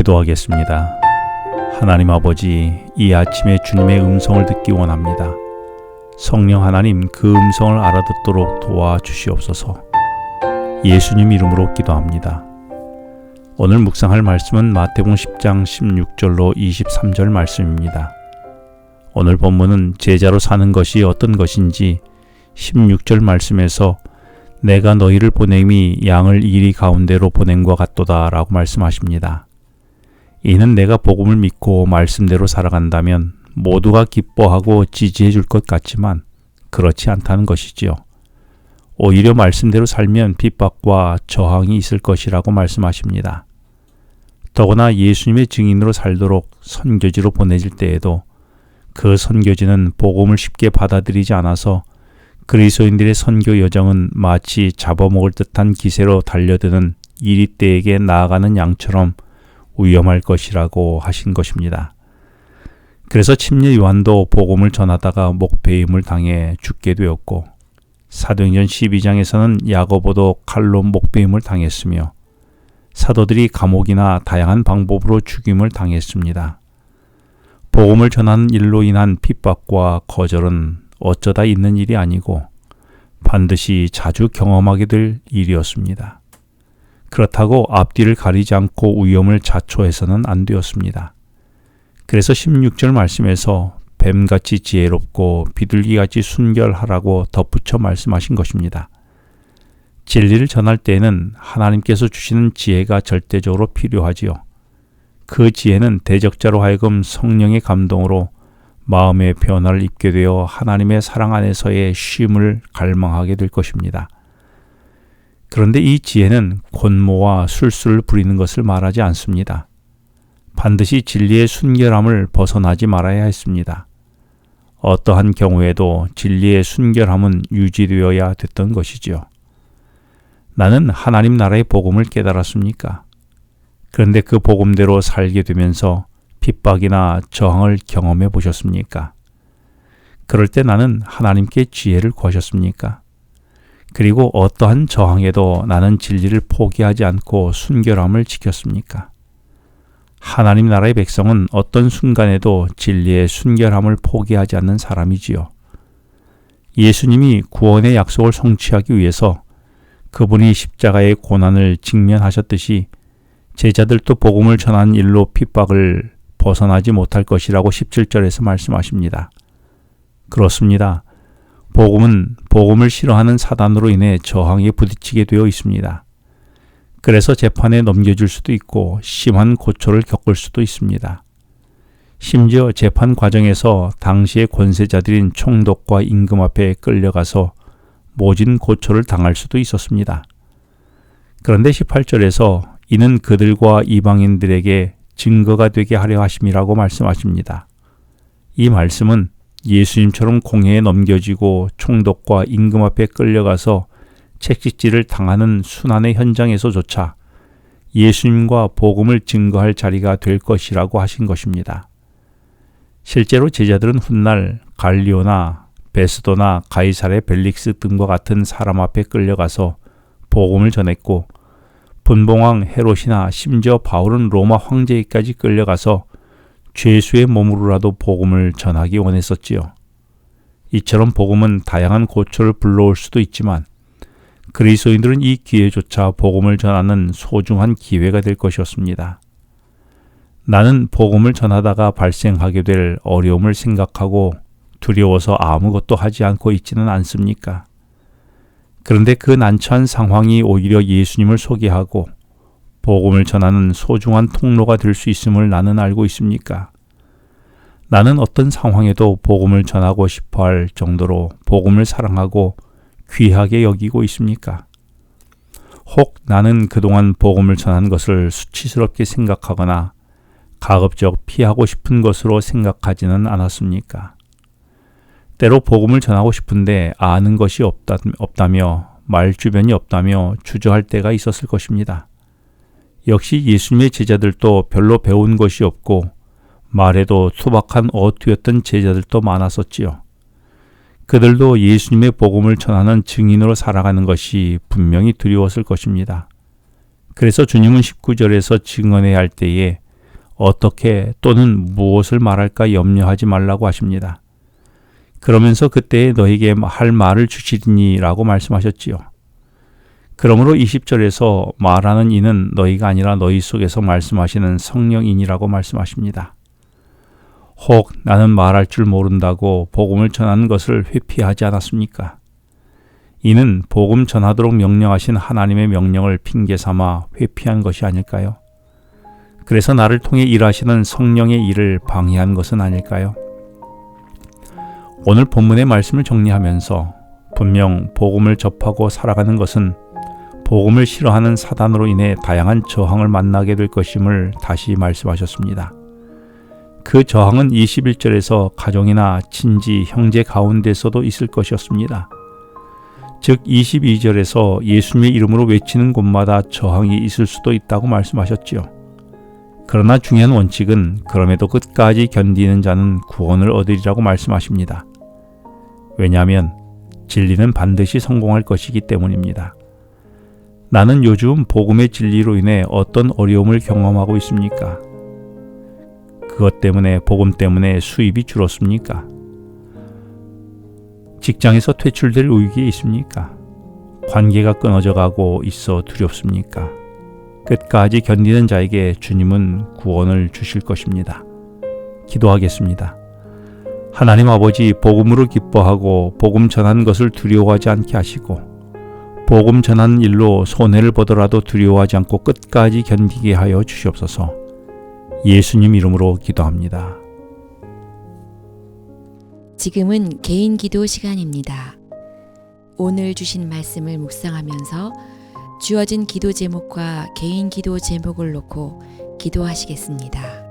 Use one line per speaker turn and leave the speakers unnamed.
기도하겠습니다. 하나님 아버지, 이 아침에 주님의 음성을 듣기 원합니다. 성령 하나님, 그 음성을 알아듣도록 도와주시옵소서. 예수님 이름으로 기도합니다. 오늘 묵상할 말씀은 마태복음 10장 16절로 23절 말씀입니다. 오늘 본문은 제자로 사는 것이 어떤 것인지 16절 말씀에서 내가 너희를 보냄이 양을 이리 가운데로 보냄과 같도다 라고 말씀하십니다. 이는 내가 복음을 믿고 말씀대로 살아간다면 모두가 기뻐하고 지지해 줄 것 같지만 그렇지 않다는 것이지요. 오히려 말씀대로 살면 핍박과 저항이 있을 것이라고 말씀하십니다. 더구나 예수님의 증인으로 살도록 선교지로 보내질 때에도 그 선교지는 복음을 쉽게 받아들이지 않아서 그리스도인들의 선교 여정은 마치 잡아먹을 듯한 기세로 달려드는 이리떼에게 나아가는 양처럼 위험할 것이라고 하신 것입니다. 그래서 침례 요한도 복음을 전하다가 목배임을 당해 죽게 되었고, 사도행전 12장에서는 야고보도 칼로 목배임을 당했으며 사도들이 감옥이나 다양한 방법으로 죽임을 당했습니다. 복음을 전하는 일로 인한 핍박과 거절은 어쩌다 있는 일이 아니고 반드시 자주 경험하게 될 일이었습니다. 그렇다고 앞뒤를 가리지 않고 위험을 자초해서는 안 되었습니다. 그래서 16절 말씀에서 뱀같이 지혜롭고 비둘기같이 순결하라고 덧붙여 말씀하신 것입니다. 진리를 전할 때에는 하나님께서 주시는 지혜가 절대적으로 필요하지요. 그 지혜는 대적자로 하여금 성령의 감동으로 마음의 변화를 입게 되어 하나님의 사랑 안에서의 쉼을 갈망하게 될 것입니다. 그런데 이 지혜는 권모와 술수를 부리는 것을 말하지 않습니다. 반드시 진리의 순결함을 벗어나지 말아야 했습니다. 어떠한 경우에도 진리의 순결함은 유지되어야 됐던 것이지요. 나는 하나님 나라의 복음을 깨달았습니까? 그런데 그 복음대로 살게 되면서 핍박이나 저항을 경험해 보셨습니까? 그럴 때 나는 하나님께 지혜를 구하셨습니까? 그리고 어떠한 저항에도 나는 진리를 포기하지 않고 순결함을 지켰습니까? 하나님 나라의 백성은 어떤 순간에도 진리의 순결함을 포기하지 않는 사람이지요. 예수님이 구원의 약속을 성취하기 위해서 그분이 십자가의 고난을 직면하셨듯이 제자들도 복음을 전하는 일로 핍박을 벗어나지 못할 것이라고 17절에서 말씀하십니다. 그렇습니다. 복음은 복음을 싫어하는 사단으로 인해 저항에 부딪히게 되어 있습니다. 그래서 재판에 넘겨줄 수도 있고 심한 고초를 겪을 수도 있습니다. 심지어 재판 과정에서 당시의 권세자들인 총독과 임금 앞에 끌려가서 모진 고초를 당할 수도 있었습니다. 그런데 18절에서 이는 그들과 이방인들에게 증거가 되게 하려 하심이라고 말씀하십니다. 이 말씀은 예수님처럼 공회에 넘겨지고 총독과 임금 앞에 끌려가서 채찍질을 당하는 순환의 현장에서조차 예수님과 복음을 증거할 자리가 될 것이라고 하신 것입니다. 실제로 제자들은 훗날 갈리오나 베스도나 가이사레 벨릭스 등과 같은 사람 앞에 끌려가서 복음을 전했고, 분봉왕 헤롯이나 심지어 바울은 로마 황제에까지 끌려가서 죄수의 몸으로라도 복음을 전하기 원했었지요. 이처럼 복음은 다양한 고초를 불러올 수도 있지만 그리스도인들은 이 기회조차 복음을 전하는 소중한 기회가 될 것이었습니다. 나는 복음을 전하다가 발생하게 될 어려움을 생각하고 두려워서 아무것도 하지 않고 있지는 않습니까? 그런데 그 난처한 상황이 오히려 예수님을 소개하고 복음을 전하는 소중한 통로가 될 수 있음을 나는 알고 있습니까? 나는 어떤 상황에도 복음을 전하고 싶어 할 정도로 복음을 사랑하고 귀하게 여기고 있습니까? 혹 나는 그동안 복음을 전한 것을 수치스럽게 생각하거나 가급적 피하고 싶은 것으로 생각하지는 않았습니까? 때로 복음을 전하고 싶은데 아는 것이 없다며 말 주변이 없다며 주저할 때가 있었을 것입니다. 역시 예수님의 제자들도 별로 배운 것이 없고 말에도 투박한 어투였던 제자들도 많았었지요. 그들도 예수님의 복음을 전하는 증인으로 살아가는 것이 분명히 두려웠을 것입니다. 그래서 주님은 19절에서 증언해야 할 때에 어떻게 또는 무엇을 말할까 염려하지 말라고 하십니다. 그러면서 그때에 너에게 할 말을 주시리니 라고 말씀하셨지요. 그러므로 20절에서 말하는 이는 너희가 아니라 너희 속에서 말씀하시는 성령이니라고 말씀하십니다. 혹 나는 말할 줄 모른다고 복음을 전하는 것을 회피하지 않았습니까? 이는 복음 전하도록 명령하신 하나님의 명령을 핑계 삼아 회피한 것이 아닐까요? 그래서 나를 통해 일하시는 성령의 일을 방해한 것은 아닐까요? 오늘 본문의 말씀을 정리하면서 분명 복음을 접하고 살아가는 것은 복음을 싫어하는 사단으로 인해 다양한 저항을 만나게 될 것임을 다시 말씀하셨습니다. 그 저항은 21절에서 가정이나 친지, 형제 가운데서도 있을 것이었습니다. 즉 22절에서 예수님의 이름으로 외치는 곳마다 저항이 있을 수도 있다고 말씀하셨지요. 그러나 중요한 원칙은 그럼에도 끝까지 견디는 자는 구원을 얻으리라고 말씀하십니다. 왜냐하면 진리는 반드시 성공할 것이기 때문입니다. 나는 요즘 복음의 진리로 인해 어떤 어려움을 경험하고 있습니까? 그것 때문에, 복음 때문에 수입이 줄었습니까? 직장에서 퇴출될 위기에 있습니까? 관계가 끊어져 가고 있어 두렵습니까? 끝까지 견디는 자에게 주님은 구원을 주실 것입니다. 기도하겠습니다. 하나님 아버지, 복음으로 기뻐하고 복음 전하는 것을 두려워하지 않게 하시고 복음 전하는 일로 손해를 보더라도 두려워하지 않고 끝까지 견디게 하여 주시옵소서. 예수님 이름으로 기도합니다.
지금은 개인 기도 시간입니다. 오늘 주신 말씀을 묵상하면서 주어진 기도 제목과 개인 기도 제목을 놓고 기도하시겠습니다.